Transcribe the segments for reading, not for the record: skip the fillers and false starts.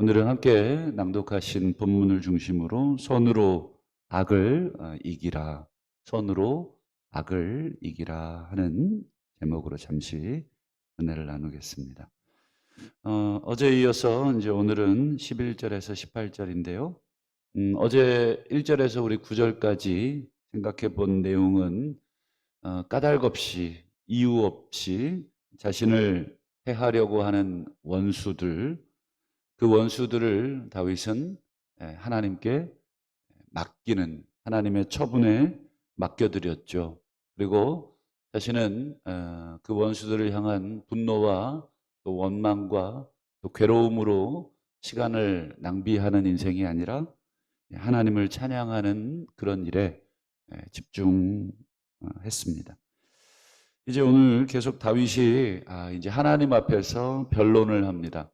오늘은 함께 낭독하신 본문을 중심으로 손으로 악을 이기라, 손으로 악을 이기라 하는 제목으로 잠시 은혜를 나누겠습니다. 어제에 이어서 이제 오늘은 11절에서 18절인데요. 어제 1절에서 우리 9절까지 생각해 본 내용은 까닭 없이, 이유 없이 자신을 해하려고 하는 원수들, 그 원수들을 다윗은 하나님께 맡기는, 하나님의 처분에 맡겨드렸죠. 그리고 자신은 그 원수들을 향한 분노와 또 원망과 또 괴로움으로 시간을 낭비하는 인생이 아니라 하나님을 찬양하는 그런 일에 집중했습니다. 이제 오늘 계속 다윗이 이제 하나님 앞에서 변론을 합니다.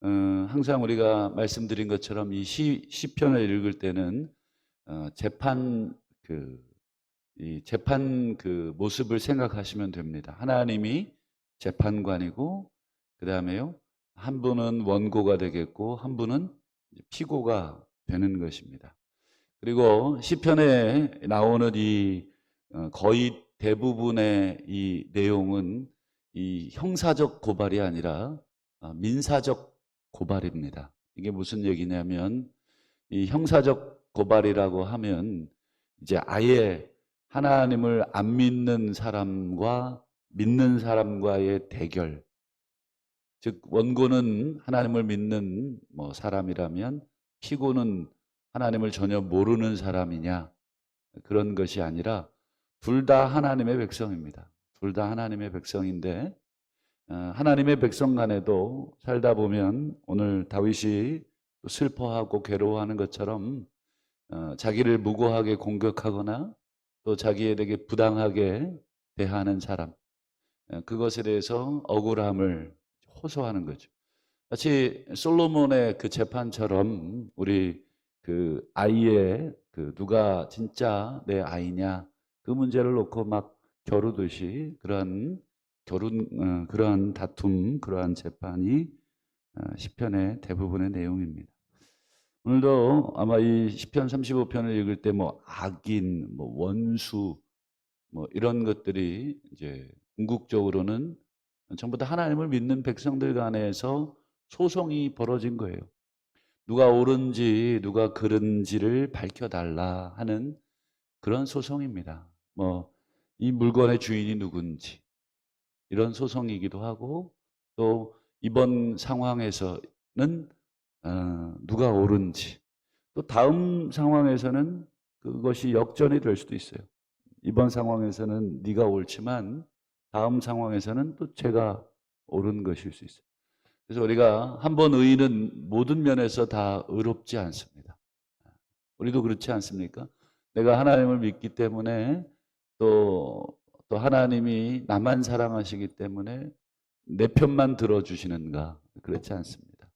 항상 우리가 말씀드린 것처럼 이 시편을 읽을 때는 재판 그 모습을 생각하시면 됩니다. 하나님이 재판관이고, 그 다음에요, 한 분은 원고가 되겠고, 한 분은 피고가 되는 것입니다. 그리고 시편에 나오는 이 거의 대부분의 이 내용은 이 형사적 고발이 아니라 민사적 고발입니다. 이게 무슨 얘기냐면, 이 형사적 고발이라고 하면 이제 아예 하나님을 안 믿는 사람과 믿는 사람과의 대결, 즉 원고는 하나님을 믿는 사람이라면 피고는 하나님을 전혀 모르는 사람이냐, 그런 것이 아니라 둘 다 하나님의 백성입니다. 둘 다 하나님의 백성인데, 하나님의 백성 간에도 살다 보면 오늘 다윗이 슬퍼하고 괴로워하는 것처럼 자기를 무고하게 공격하거나 또 자기에게 부당하게 대하는 사람, 그것에 대해서 억울함을 호소하는 거죠. 마치 솔로몬의 그 재판처럼 우리 그 아이의 누가 진짜 내 아이냐, 그 문제를 놓고 막 겨루듯이 그러한 다툼, 그러한 재판이 시편의 대부분의 내용입니다. 오늘도 아마 이 시편 35편을 읽을 때 악인, 원수, 이런 것들이 이제 궁극적으로는 전부 다 하나님을 믿는 백성들 간에서 소송이 벌어진 거예요. 누가 옳은지 누가 그른지를 밝혀달라 하는 그런 소송입니다. 이 물건의 주인이 누군지, 이런 소송이기도 하고, 또 이번 상황에서는 누가 옳은지, 또 다음 상황에서는 그것이 역전이 될 수도 있어요. 이번 상황에서는 네가 옳지만 다음 상황에서는 또 제가 옳은 것일 수 있어요. 그래서 우리가 한 번 의인은 모든 면에서 다 의롭지 않습니다. 우리도 그렇지 않습니까? 내가 하나님을 믿기 때문에 또 하나님이 나만 사랑하시기 때문에 내 편만 들어주시는가? 그렇지 않습니다.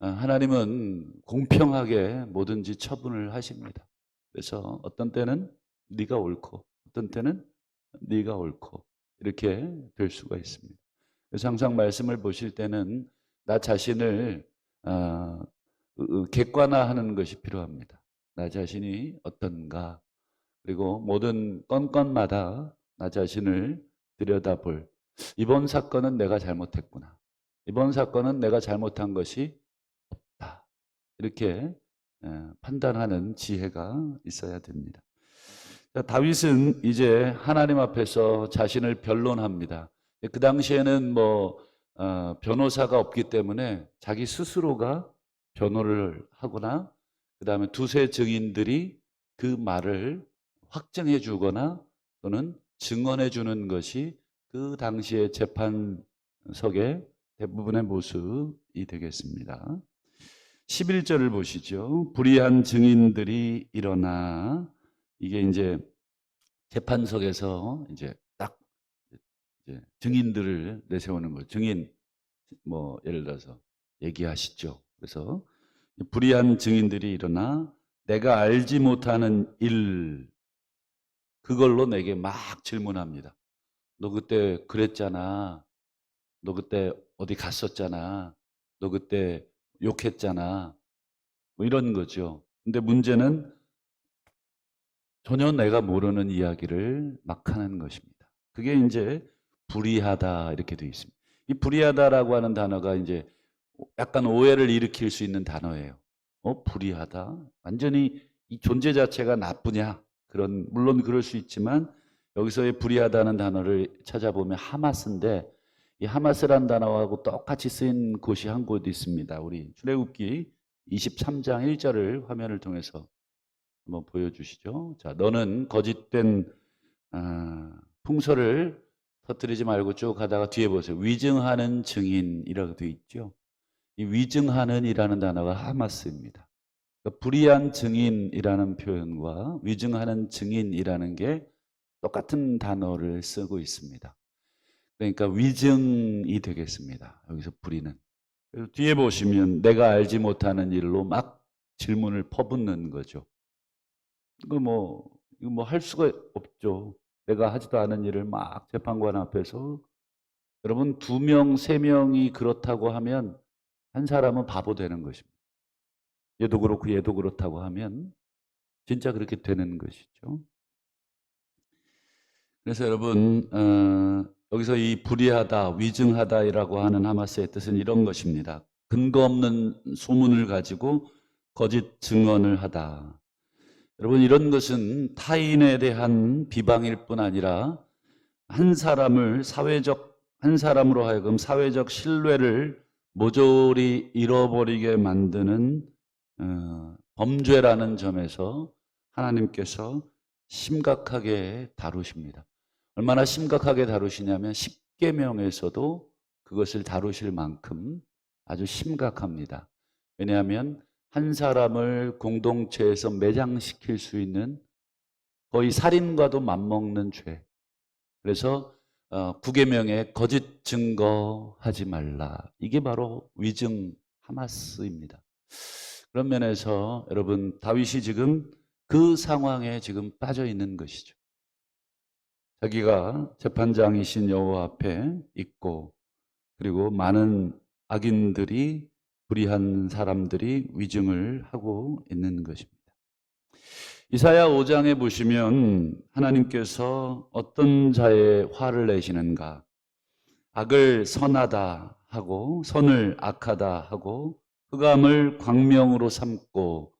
하나님은 공평하게 뭐든지 처분을 하십니다. 그래서 어떤 때는 네가 옳고 어떤 때는 네가 옳고 이렇게 될 수가 있습니다. 그래서 항상 말씀을 보실 때는 나 자신을 객관화하는 것이 필요합니다. 나 자신이 어떤가, 그리고 모든 건건마다 나 자신을 들여다볼, 이번 사건은 내가 잘못했구나, 이번 사건은 내가 잘못한 것이 없다, 이렇게 판단하는 지혜가 있어야 됩니다. 다윗은 이제 하나님 앞에서 자신을 변론합니다. 그 당시에는 변호사가 없기 때문에 자기 스스로가 변호를 하거나, 그 다음에 두세 증인들이 그 말을 확증해 주거나 또는 증언해 주는 것이 그 당시의 재판석의 대부분의 모습이 되겠습니다. 11절을 보시죠. 불의한 증인들이 일어나, 이게 이제 재판석에서 이제 딱 이제 증인들을 내세우는 거예요. 증인, 예를 들어서 얘기하시죠. 그래서 불의한 증인들이 일어나 내가 알지 못하는 일, 그걸로 내게 막 질문합니다. 너 그때 그랬잖아. 너 그때 어디 갔었잖아. 너 그때 욕했잖아. 뭐 이런 거죠. 근데 문제는 전혀 내가 모르는 이야기를 막 하는 것입니다. 그게 이제 불의하다 이렇게 되어 있습니다. 이 불의하다라고 하는 단어가 이제 약간 오해를 일으킬 수 있는 단어예요. 불의하다? 완전히 이 존재 자체가 나쁘냐? 물론 그럴 수 있지만 여기서의 불의하다는 단어를 찾아보면 하마스인데 이 하마스란 단어하고 똑같이 쓰인 곳이 한 곳 있습니다. 우리 출애굽기 23장 1절을 화면을 통해서 한번 보여주시죠. 자, 너는 거짓된 풍설을 터뜨리지 말고 쭉 가다가 뒤에 보세요. 위증하는 증인이라고 되어 있죠. 이 위증하는이라는 단어가 하마스입니다. 그러니까 불의한 증인이라는 표현과 위증하는 증인이라는 게 똑같은 단어를 쓰고 있습니다. 그러니까 위증이 되겠습니다. 여기서 불의는. 그래서 뒤에 보시면 내가 알지 못하는 일로 막 질문을 퍼붓는 거죠. 이거 뭐 할 수가 없죠. 내가 하지도 않은 일을 막 재판관 앞에서 여러분 2명, 3명이 그렇다고 하면 한 사람은 바보 되는 것입니다. 얘도 그렇고 얘도 그렇다고 하면 진짜 그렇게 되는 것이죠. 그래서 여러분 여기서 이 불의하다, 위증하다라고 하는 하마스의 뜻은 이런 것입니다. 근거 없는 소문을 가지고 거짓 증언을 하다. 여러분 이런 것은 타인에 대한 비방일 뿐 아니라 한 사람으로 하여금 사회적 신뢰를 모조리 잃어버리게 만드는 범죄라는 점에서 하나님께서 심각하게 다루십니다. 얼마나 심각하게 다루시냐면 10계명에서도 그것을 다루실 만큼 아주 심각합니다. 왜냐하면 한 사람을 공동체에서 매장시킬 수 있는 거의 살인과도 맞먹는 죄. 그래서 9계명에 거짓 증거하지 말라. 이게 바로 위증 하마스입니다. 그런 면에서 여러분 다윗이 지금 그 상황에 지금 빠져 있는 것이죠. 자기가 재판장이신 여호와 앞에 있고 그리고 많은 악인들이 불의한 사람들이 위증을 하고 있는 것입니다. 이사야 5장에 보시면 하나님께서 어떤 자의 화를 내시는가? 악을 선하다 하고 선을 악하다 하고 흑암을 광명으로 삼고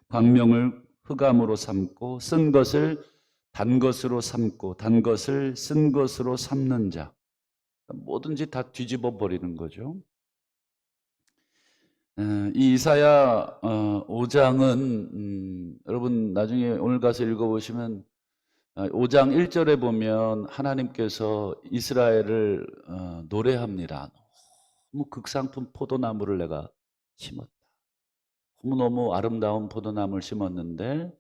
광명을 흑암으로 삼고 쓴 것을 단 것으로 삼고 단 것을 쓴 것으로 삼는 자. 뭐든지 다 뒤집어 버리는 거죠. 이 이사야 5장은 여러분 나중에 오늘 가서 읽어보시면 5장 1절에 보면 하나님께서 이스라엘을 노래합니다. 너무 극상품 포도나무를 내가 심었다. 너무너무 아름다운 포도나무를 심었는데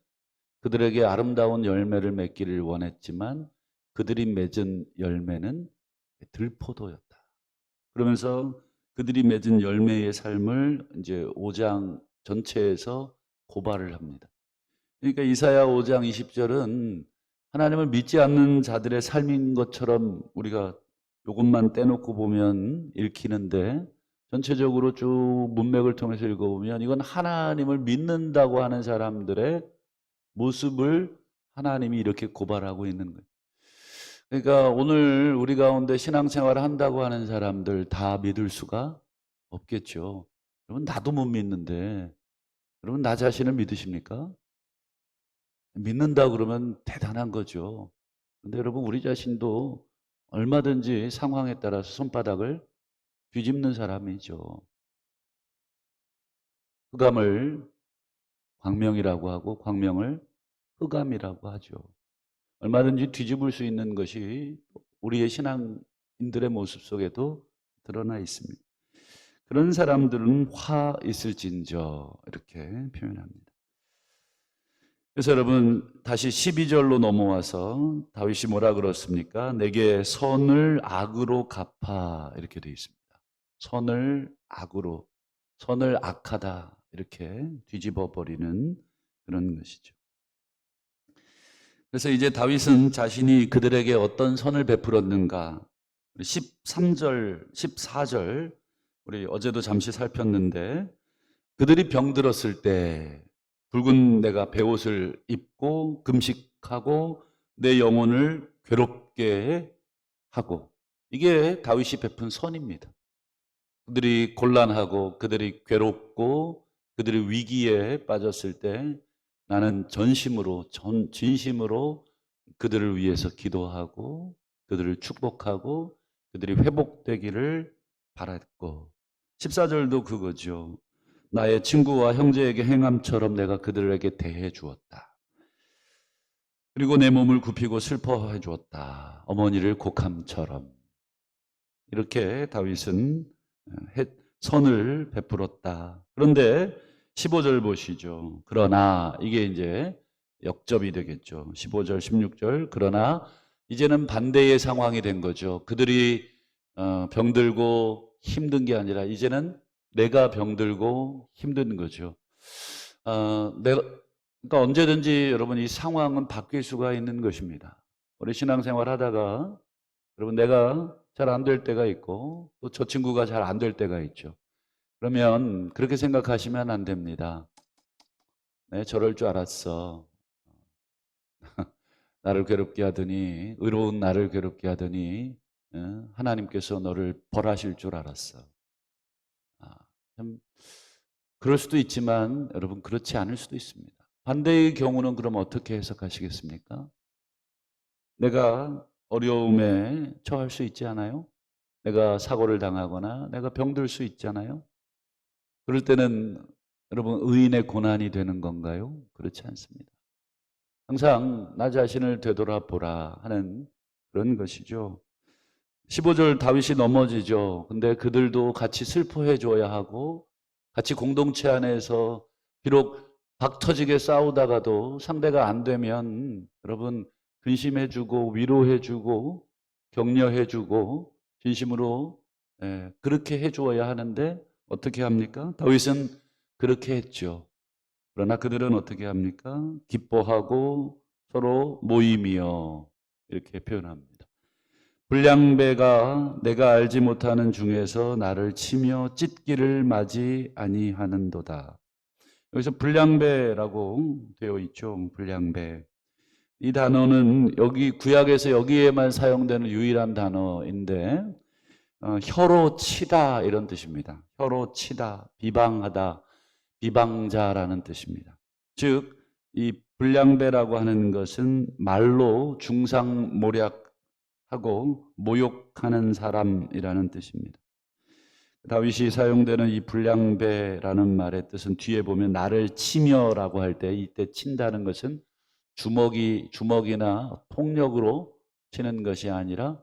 그들에게 아름다운 열매를 맺기를 원했지만 그들이 맺은 열매는 들포도였다. 그러면서 그들이 맺은 열매의 삶을 이제 5장 전체에서 고발을 합니다. 그러니까 이사야 5장 20절은 하나님을 믿지 않는 자들의 삶인 것처럼 우리가 이것만 떼놓고 보면 읽히는데 전체적으로 쭉 문맥을 통해서 읽어보면 이건 하나님을 믿는다고 하는 사람들의 모습을 하나님이 이렇게 고발하고 있는 거예요. 그러니까 오늘 우리 가운데 신앙생활을 한다고 하는 사람들 다 믿을 수가 없겠죠. 여러분 나도 못 믿는데 여러분 나 자신을 믿으십니까? 믿는다 그러면 대단한 거죠. 근데 여러분 우리 자신도 얼마든지 상황에 따라서 손바닥을 뒤집는 사람이죠. 흑암을 광명이라고 하고 광명을 흑암이라고 하죠. 얼마든지 뒤집을 수 있는 것이 우리의 신앙인들의 모습 속에도 드러나 있습니다. 그런 사람들은 화 있을진저 이렇게 표현합니다. 그래서 여러분 다시 12절로 넘어와서 다윗이 뭐라 그렇습니까? 내게 선을 악으로 갚아 이렇게 되어 있습니다. 선을 악으로, 선을 악하다 이렇게 뒤집어 버리는 그런 것이죠. 그래서 이제 다윗은 자신이 그들에게 어떤 선을 베풀었는가 13절, 14절 우리 어제도 잠시 살폈는데 그들이 병들었을 때 붉은 내가 베옷을 입고 금식하고 내 영혼을 괴롭게 하고, 이게 다윗이 베푼 선입니다. 그들이 곤란하고 그들이 괴롭고 그들이 위기에 빠졌을 때 나는 진심으로 그들을 위해서 기도하고 그들을 축복하고 그들이 회복되기를 바랐고, 14절도 그거죠. 나의 친구와 형제에게 행함처럼 내가 그들에게 대해 주었다. 그리고 내 몸을 굽히고 슬퍼해 주었다. 어머니를 곡함처럼. 이렇게 다윗은 선을 베풀었다. 그런데 15절 보시죠. 그러나 이게 이제 역접이 되겠죠. 15절, 16절. 그러나 이제는 반대의 상황이 된 거죠. 그들이 병들고 힘든 게 아니라 이제는 내가 병들고 힘든 거죠. 그러니까 언제든지 여러분 이 상황은 바뀔 수가 있는 것입니다. 우리 신앙생활 하다가 여러분 내가 잘 안 될 때가 있고 또 저 친구가 잘 안 될 때가 있죠. 그러면 그렇게 생각하시면 안 됩니다. 네, 저럴 줄 알았어. 나를 괴롭게 하더니, 의로운 나를 괴롭게 하더니 하나님께서 너를 벌하실 줄 알았어. 참 그럴 수도 있지만 여러분 그렇지 않을 수도 있습니다. 반대의 경우는 그럼 어떻게 해석하시겠습니까? 내가 어려움에 처할 수 있지 않아요? 내가 사고를 당하거나 내가 병들 수 있잖아요. 그럴 때는 여러분 의인의 고난이 되는 건가요? 그렇지 않습니다. 항상 나 자신을 되돌아보라 하는 그런 것이죠. 15절 다윗이 넘어지죠. 근데 그들도 같이 슬퍼해 줘야 하고 같이 공동체 안에서 비록 박터지게 싸우다가도 상대가 안 되면 여러분 근심해 주고 위로해 주고 격려해 주고 진심으로 그렇게 해 주어야 하는데 어떻게 합니까? 다윗은 그렇게 했죠. 그러나 그들은 어떻게 합니까? 기뻐하고 서로 모임이여 이렇게 표현합니다. 불량배가 내가 알지 못하는 중에서 나를 치며 찢기를 맞이 아니하는도다. 여기서 불량배라고 되어 있죠. 불량배. 이 단어는 여기 구약에서 여기에만 사용되는 유일한 단어인데 혀로 치다 이런 뜻입니다. 혀로 치다, 비방하다, 비방자라는 뜻입니다. 즉, 이 불량배라고 하는 것은 말로 중상모략하고 모욕하는 사람이라는 뜻입니다. 다윗이 사용되는 이 불량배라는 말의 뜻은 뒤에 보면 나를 치며라고 할 때 이때 친다는 것은 주먹이나 폭력으로 치는 것이 아니라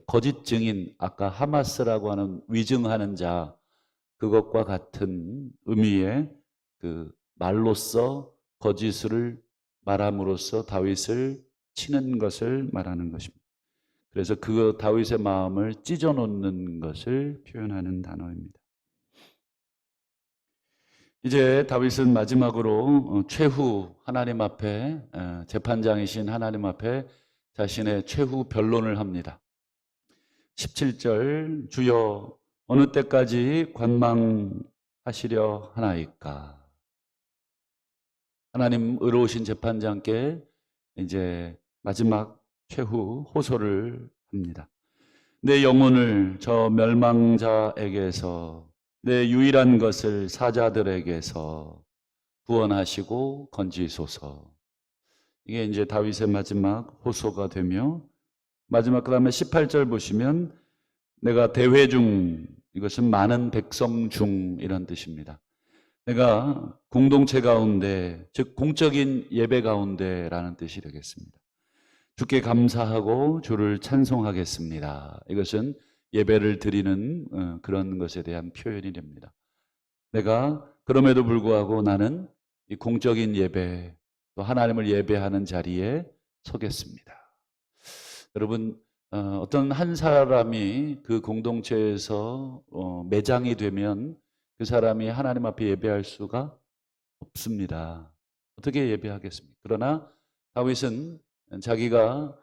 거짓 증인, 아까 하마스라고 하는 위증하는 자, 그것과 같은 의미의 그 말로써 거짓을 말함으로써 다윗을 치는 것을 말하는 것입니다. 그래서 그 다윗의 마음을 찢어 놓는 것을 표현하는 단어입니다. 이제 다윗은 마지막으로 최후 하나님 앞에 재판장이신 하나님 앞에 자신의 최후 변론을 합니다. 17절 주여 어느 때까지 관망하시려 하나이까. 하나님 의로우신 재판장께 이제 마지막 최후 호소를 합니다. 내 영혼을 저 멸망자에게서 내 유일한 것을 사자들에게서 구원하시고 건지소서. 이게 이제 다윗의 마지막 호소가 되며 마지막 그다음에 18절 보시면 내가 대회 중 이것은 많은 백성 중 이런 뜻입니다. 내가 공동체 가운데 즉 공적인 예배 가운데라는 뜻이 되겠습니다. 주께 감사하고 주를 찬송하겠습니다. 이것은 예배를 드리는 그런 것에 대한 표현이 됩니다. 내가 그럼에도 불구하고 나는 이 공적인 예배 또 하나님을 예배하는 자리에 서겠습니다. 여러분 어떤 한 사람이 그 공동체에서 매장이 되면 그 사람이 하나님 앞에 예배할 수가 없습니다. 어떻게 예배하겠습니까? 그러나 다윗은 자기가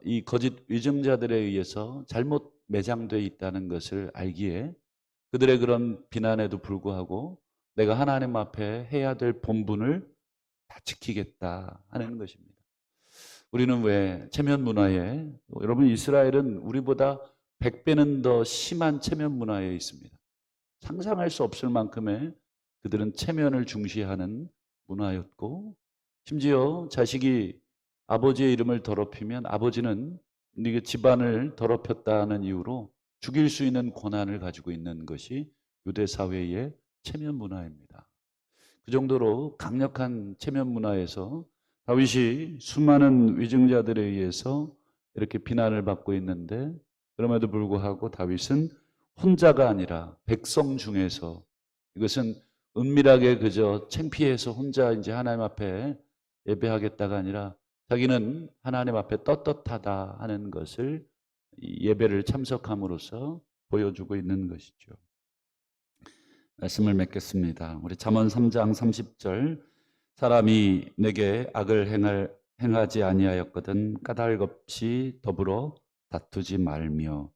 이 거짓 위증자들에 의해서 잘못 매장되어 있다는 것을 알기에 그들의 그런 비난에도 불구하고 내가 하나님 앞에 해야 될 본분을 다 지키겠다 하는 것입니다. 우리는 왜 체면 문화에, 여러분 이스라엘은 우리보다 100배는 더 심한 체면 문화에 있습니다. 상상할 수 없을 만큼의 그들은 체면을 중시하는 문화였고, 심지어 자식이 아버지의 이름을 더럽히면 아버지는 네가 집안을 더럽혔다는 이유로 죽일 수 있는 권한을 가지고 있는 것이 유대 사회의 체면 문화입니다. 그 정도로 강력한 체면 문화에서 다윗이 수많은 위증자들에 의해서 이렇게 비난을 받고 있는데, 그럼에도 불구하고 다윗은 혼자가 아니라 백성 중에서, 이것은 은밀하게 그저 창피해서 혼자 이제 하나님 앞에 예배하겠다가 아니라 자기는 하나님 앞에 떳떳하다 하는 것을 이 예배를 참석함으로써 보여주고 있는 것이죠. 말씀을 맺겠습니다. 우리 잠언 3장 30절, 사람이 내게 악을 행하지 아니하였거든 까닭없이 더불어 다투지 말며.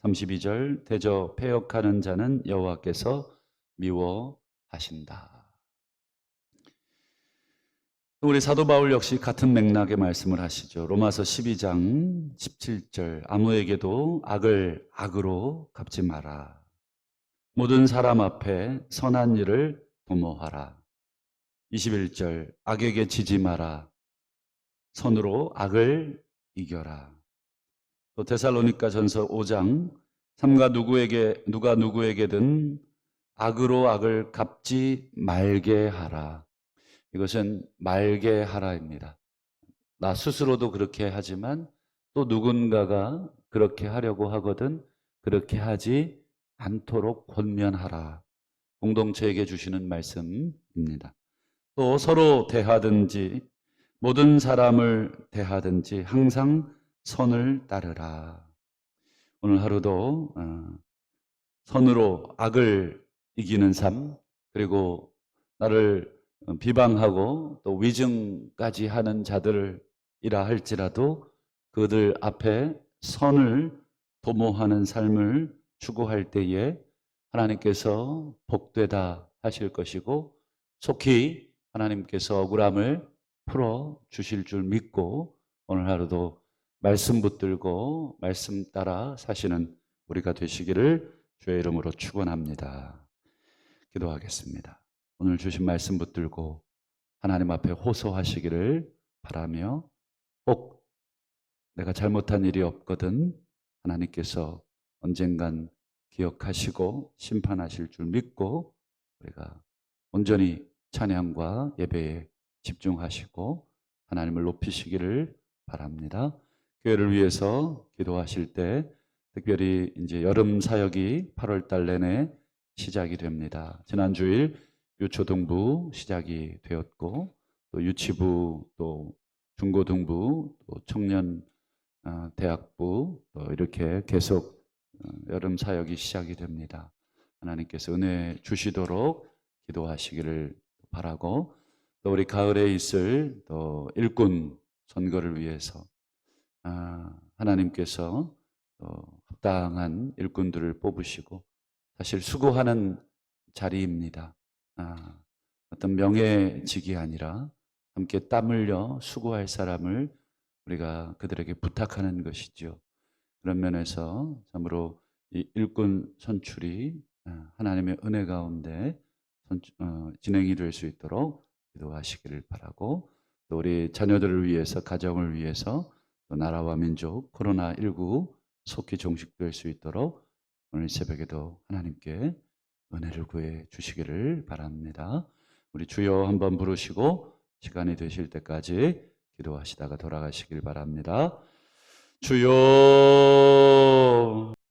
32절, 대저 패역하는 자는 여호와께서 미워하신다. 우리 사도 바울 역시 같은 맥락의 말씀을 하시죠. 로마서 12장 17절, 아무에게도 악을 악으로 갚지 마라. 모든 사람 앞에 선한 일을 도모하라. 21절, 악에게 지지 마라. 선으로 악을 이겨라. 또 데살로니가 전서 5장, 누가 누구에게든 악으로 악을 갚지 말게 하라. 이것은 말게 하라입니다. 나 스스로도 그렇게 하지만 또 누군가가 그렇게 하려고 하거든 그렇게 하지 않도록 권면하라. 공동체에게 주시는 말씀입니다. 또 서로 대하든지 모든 사람을 대하든지 항상 선을 따르라. 오늘 하루도 선으로 악을 이기는 삶, 그리고 나를 비방하고 또 위증까지 하는 자들이라 할지라도 그들 앞에 선을 도모하는 삶을 추구할 때에 하나님께서 복되다 하실 것이고, 속히 하나님께서 억울함을 풀어 주실 줄 믿고 오늘 하루도 말씀 붙들고 말씀 따라 사시는 우리가 되시기를 주의 이름으로 축원합니다. 기도하겠습니다. 오늘 주신 말씀 붙들고 하나님 앞에 호소하시기를 바라며, 꼭 내가 잘못한 일이 없거든 하나님께서 언젠간 기억하시고 심판하실 줄 믿고 우리가 온전히 찬양과 예배에 집중하시고 하나님을 높이시기를 바랍니다. 교회를 위해서 기도하실 때 특별히 이제 여름 사역이 8월 달 내내 시작이 됩니다. 지난 주일 유초등부 시작이 되었고, 또 유치부, 또 중고등부, 또 청년 대학부, 또 이렇게 계속 여름 사역이 시작이 됩니다. 하나님께서 은혜 주시도록 기도하시기를 바라고, 또 우리 가을에 있을 또 일꾼 선거를 위해서 하나님께서 합당한 일꾼들을 뽑으시고, 사실 수고하는 자리입니다. 어떤 명예직이 아니라 함께 땀 흘려 수고할 사람을 우리가 그들에게 부탁하는 것이죠. 그런 면에서 참으로 이 일꾼 선출이 하나님의 은혜 가운데 진행이 될 수 있도록 기도하시기를 바라고, 또 우리 자녀들을 위해서, 가정을 위해서, 또 나라와 민족 코로나19 속히 종식될 수 있도록 오늘 새벽에도 하나님께 은혜를 구해 주시기를 바랍니다. 우리 주여 한번 부르시고 시간이 되실 때까지 기도하시다가 돌아가시길 바랍니다. 주여.